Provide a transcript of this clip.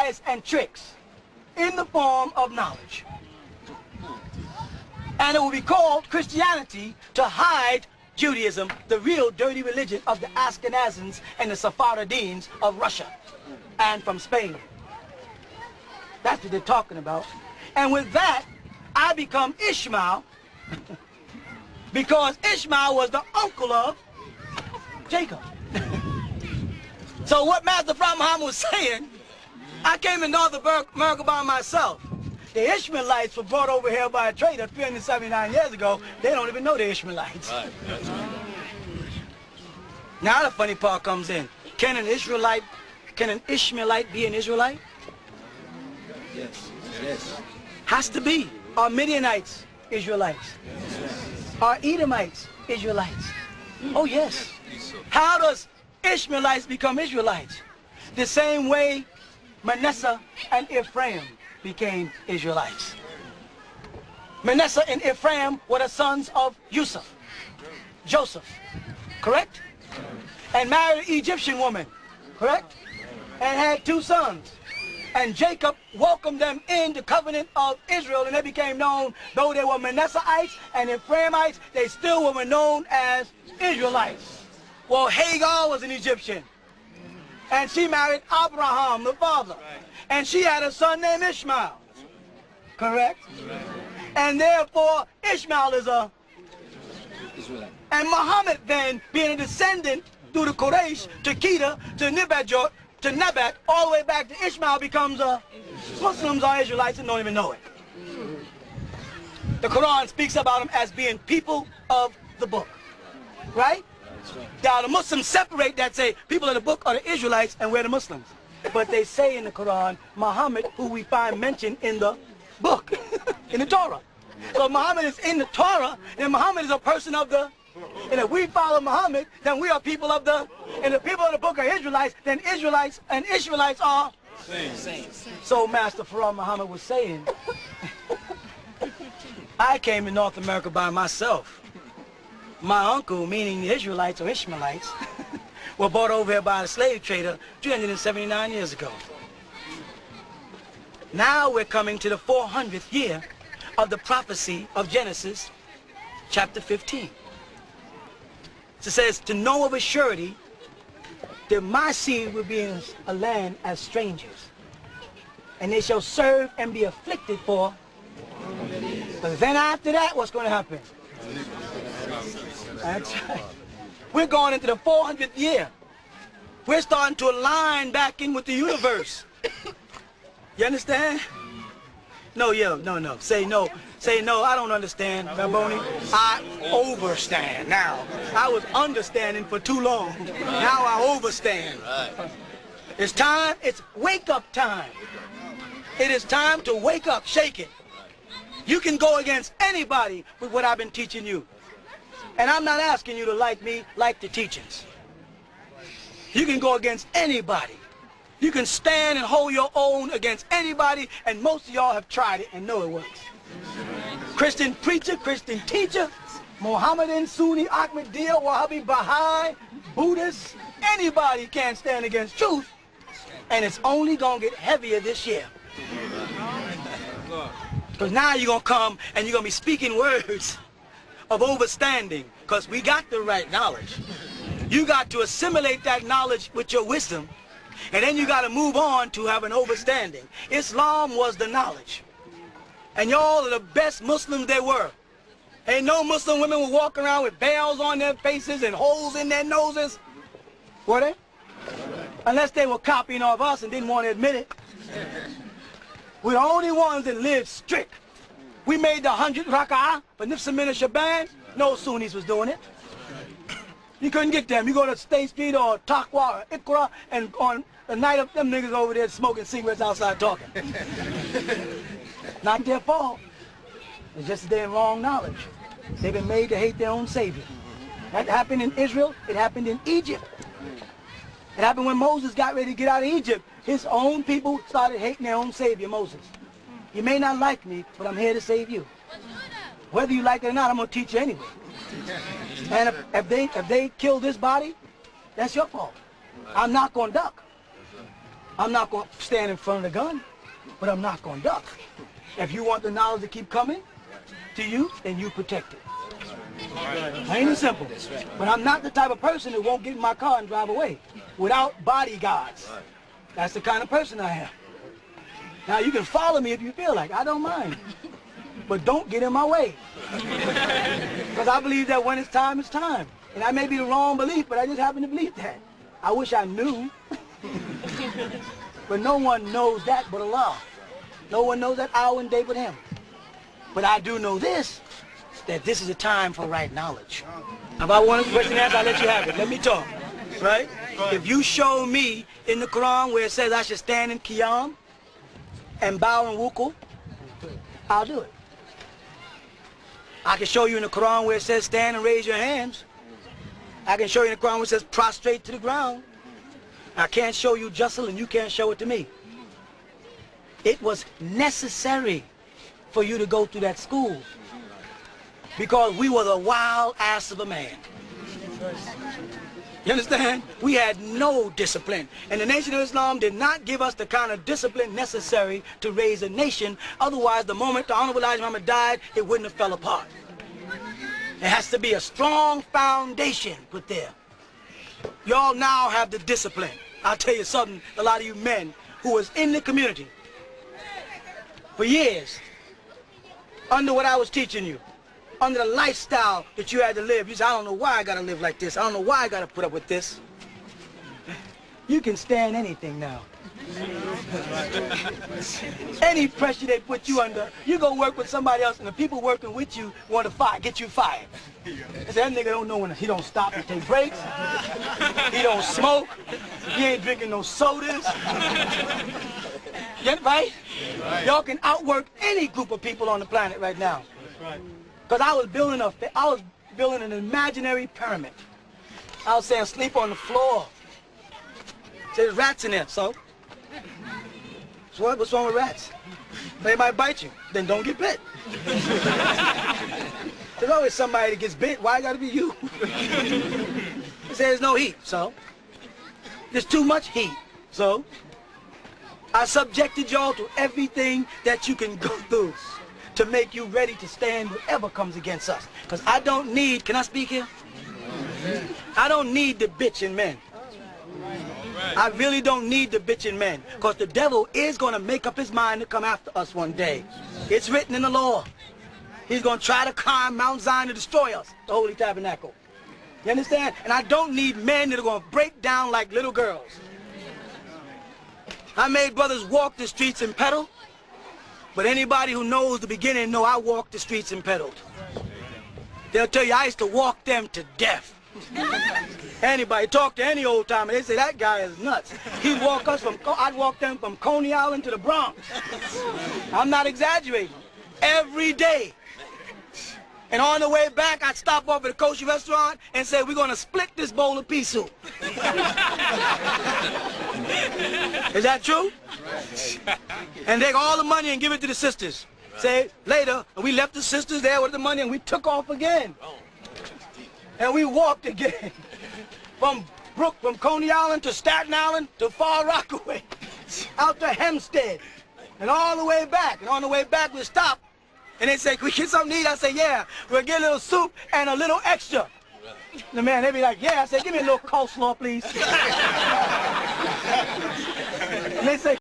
lies and tricks in the form of knowledge. And it will be called Christianity to hide Judaism, the real dirty religion of the Ashkenazim and the Sephardims of Russia and from Spain. That's what they're talking about. And with that, I become Ishmael because Ishmael was the uncle of Jacob. So what Master Prophet Muhammad was saying, I came to North America by myself. The Ishmaelites were brought over here by a trader 379 years ago. They don't even know the Ishmaelites. Right. Now the funny part comes in. Can an Ishmaelite be an Israelite? Yes. Yes. Has to be. Are Midianites Israelites? Yes. Are Edomites Israelites? Oh yes. How does Ishmaelites become Israelites? The same way Manasseh and Ephraim became Israelites. Manasseh and Ephraim were the sons of Joseph, correct? And married an Egyptian woman, correct? And had 2 sons. And Jacob welcomed them in the covenant of Israel, and they became known, though they were Manasseites and Ephraimites, they still were known as Israelites. Well, Hagar was an Egyptian, and she married Abraham, the father. And she had a son named Ishmael, correct? And therefore, Ishmael is a Israelite. And Muhammad then, being a descendant through the Quraysh, to Kedah, to Nebat, to Nebat, all the way back to Ishmael, becomes a Muslims are Israelites and don't even know it. The Quran speaks about them as being people of the book, right? Now the Muslims separate that, say people of the book are the Israelites and we're the Muslims. But they say in the Quran, Muhammad, who we find mentioned in the book, in the Torah. So Muhammad is in the Torah, and Muhammad is a person of the, and if we follow Muhammad, then we are people of the, and the people of the book are Israelites, then Israelites and Israelites are same. So Master Farah Muhammad was saying, I came to North America by myself. My uncle, meaning the Israelites or Ishmaelites, were brought over here by a slave trader 379 years ago. Now we're coming to the 400th year of the prophecy of Genesis, chapter 15. So it says, to know of a surety that my seed will be in a land as strangers, and they shall serve and be afflicted for. But then after that, what's going to happen? That's right. We're going into the 400th year. We're starting to align back in with the universe. You understand? No, no. Say no. Say no, I don't understand, Baboni. I overstand now. I was understanding for too long. Now I overstand. It's time, it's wake up time. It is time to wake up, shake it. You can go against anybody with what I've been teaching you. And I'm not asking you to like me, like the teachings. You can go against anybody. You can stand and hold your own against anybody, and most of y'all have tried it and know it works. Christian preacher, Christian teacher, Mohammedan, Sunni, Ahmadiyya, Wahhabi, Baha'i, Buddhist, anybody can't stand against truth, and it's only going to get heavier this year. Because now you're going to come and you're going to be speaking words of overstanding, because we got the right knowledge. You got to assimilate that knowledge with your wisdom, and then you got to move on to have an overstanding. Islam was the knowledge. And y'all are the best Muslims there were. Ain't no Muslim women would walk around with veils on their faces and holes in their noses. Were they? Unless they were copying off us and didn't want to admit it. We're the only ones that lived strict. We made the 100 raka'ah for Nifsa Min Shaban. No Sunnis was doing it. You couldn't get them. You go to State Street or Taqwa or Ikra, and on the night of them niggas over there smoking cigarettes outside talking. Not their fault. It's just their wrong knowledge. They've been made to hate their own savior. That happened in Israel. It happened in Egypt. It happened when Moses got ready to get out of Egypt. His own people started hating their own savior, Moses. You may not like me, but I'm here to save you. Whether you like it or not, I'm going to teach you anyway. And if they kill this body, that's your fault. I'm not going to duck. I'm not going to stand in front of the gun, but I'm not going to duck. If you want the knowledge to keep coming to you, then you protect it. Plain and simple. But I'm not the type of person that won't get in my car and drive away without bodyguards. That's the kind of person I am. Now, you can follow me if you feel like. I don't mind. But don't get in my way. Because I believe that when it's time, it's time. And that may be the wrong belief, but I just happen to believe that. I wish I knew. But no one knows that but Allah. No one knows that hour and day but Him. But I do know this, that this is a time for right knowledge. If I want a question answered, I'll let you have it. Let me talk. Right? If you show me in the Quran where it says I should stand in Qiyam and bow in Wuku, I'll do it. I can show you in the Quran where it says stand and raise your hands. I can show you in the Quran where it says prostrate to the ground. I can't show you Justle and you can't show it to me. It was necessary for you to go through that school because we were the wild ass of a man. You understand? We had no discipline. And the Nation of Islam did not give us the kind of discipline necessary to raise a nation. Otherwise, the moment the Honorable Elijah Muhammad died, it wouldn't have fell apart. There has to be a strong foundation put there. Y'all now have the discipline. I'll tell you something, a lot of you men who was in the community for years, under what I was teaching you, under the lifestyle that you had to live. You say, I don't know why I got to live like this. I don't know why I got to put up with this. You can stand anything now. Any pressure they put you under, you go work with somebody else and the people working with you want to get you fired. They say, that nigga don't know when he don't stop and take breaks. He don't smoke. He ain't drinking no sodas. Yeah, right? Y'all can outwork any group of people on the planet right now. Because I was building an imaginary pyramid. I was saying sleep on the floor. There's rats in there, so what's wrong with rats? They might bite you, then don't get bit. There's always somebody that gets bit. Why gotta be you? There's no heat, so there's too much heat, so I subjected y'all to everything that you can go through to make you ready to stand whatever comes against us. Because I don't need, can I speak here? I don't need the bitching men. I really don't need the bitching men. Because the devil is going to make up his mind to come after us one day. It's written in the law. He's going to try to climb Mount Zion to destroy us, the Holy Tabernacle. You understand? And I don't need men that are going to break down like little girls. I made brothers walk the streets and pedal. But anybody who knows the beginning know I walked the streets and pedaled. They'll tell you I used to walk them to death. Anybody talk to any old timer, they say that guy is nuts. He'd walk us I'd walk them from Coney Island to the Bronx. I'm not exaggerating. Every day. And on the way back, I'd stop off at a kosher restaurant and say, we're going to split this bowl of pea soup. Is that true? And take all the money and give it to the sisters. Say, later, we left the sisters there with the money and we took off again. And we walked again. From Coney Island to Staten Island to Far Rockaway. Out to Hempstead. And all the way back. And on the way back, we stopped. And they say, can we get something to eat? I say, yeah. We'll get a little soup and a little extra. The man, they be like, yeah. I said, give me a little coleslaw, please. And they say,